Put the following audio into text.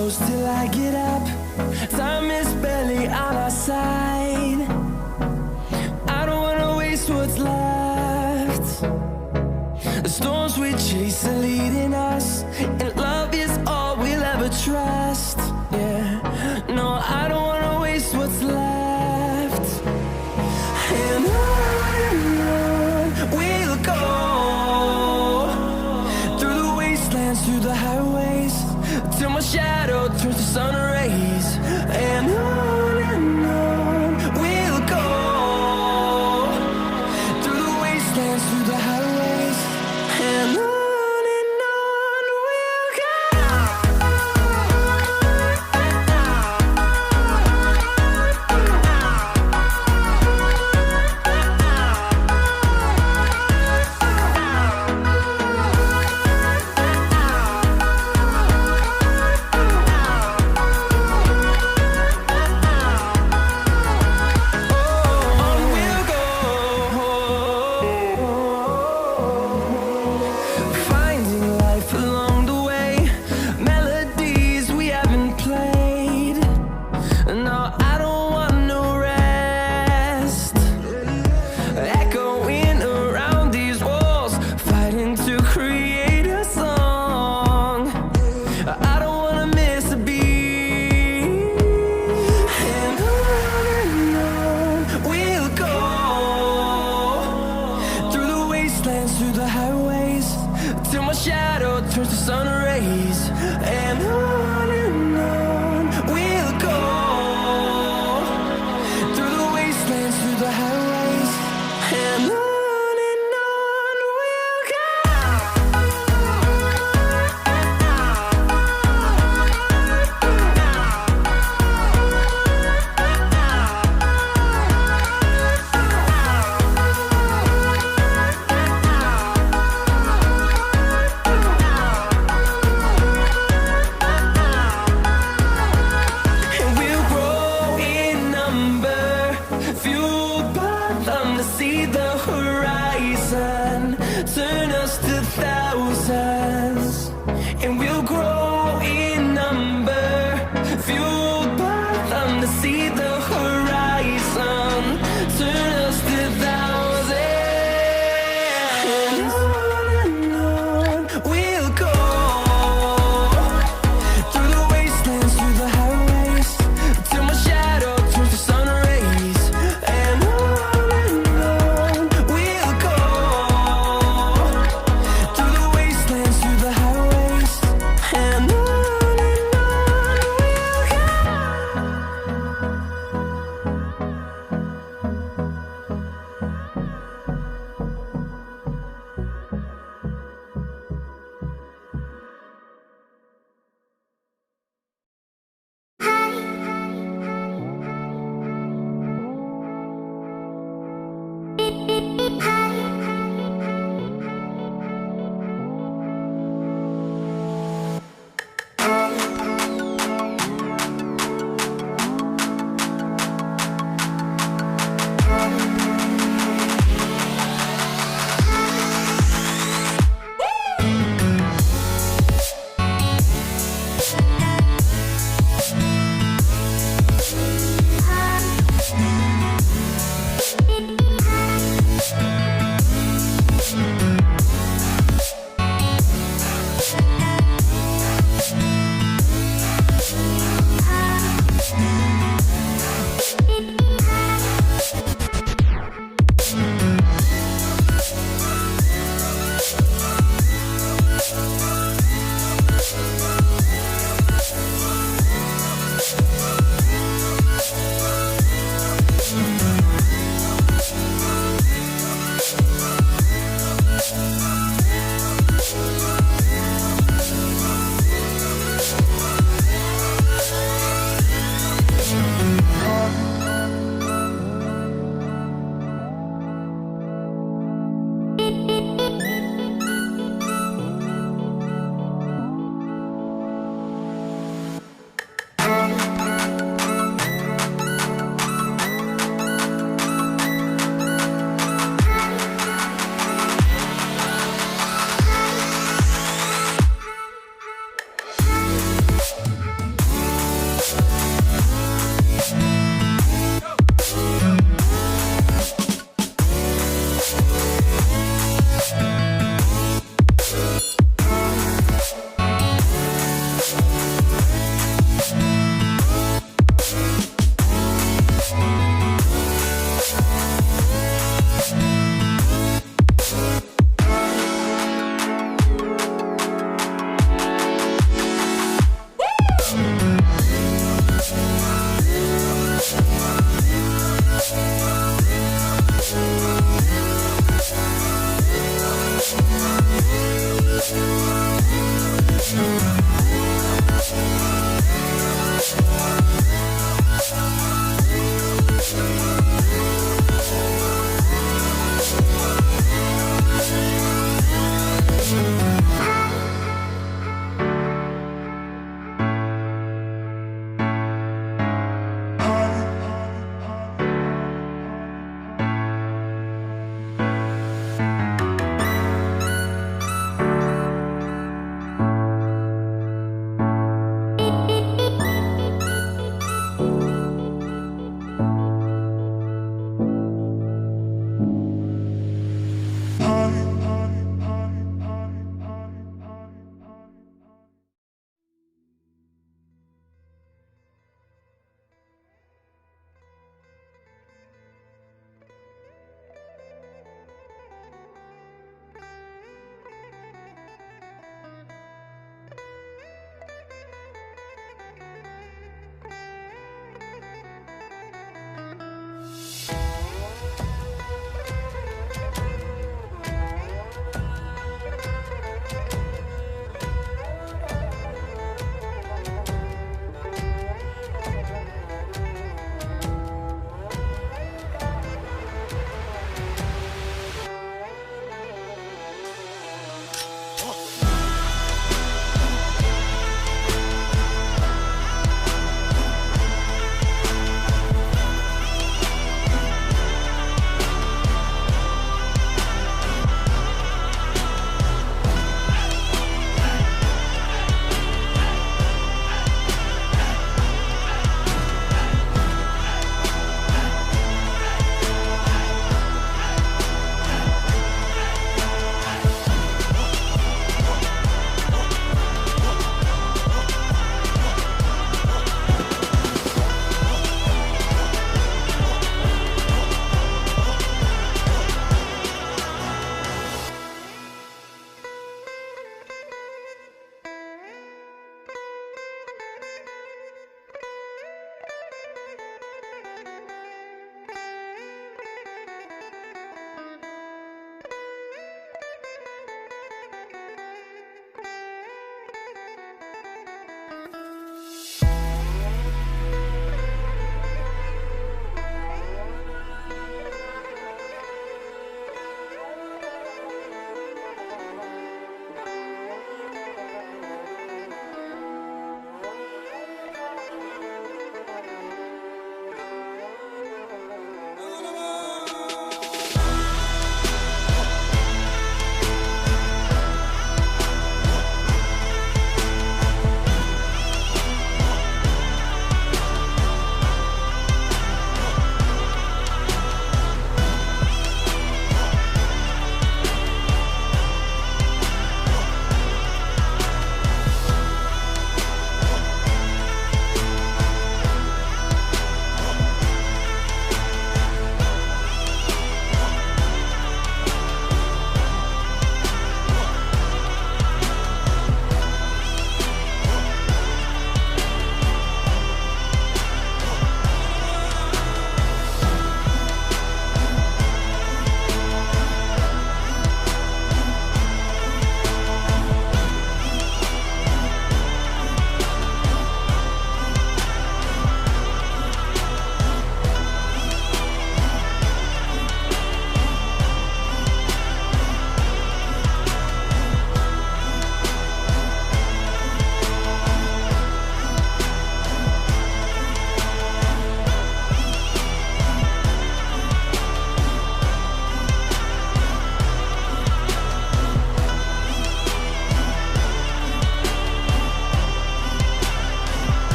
close till I get up. Time is barely on our side. I don't wanna waste what's left. The storms we chase are leading us, and love is all we'll ever trust. Yeah, no, I don't wanna waste what's left. And on we'll go, through the wastelands, through the highways, till my shadow turns to sun rays. And on we'll go, through the wastelands, through the highways, and on we'll go. Through the highways, till my shadow turns to sun rays. And on we'll go, through the wastelands, through the highways, and on we'll go. See the horizon, turn us to thousands, and we'll grow in number, fueled by them to see the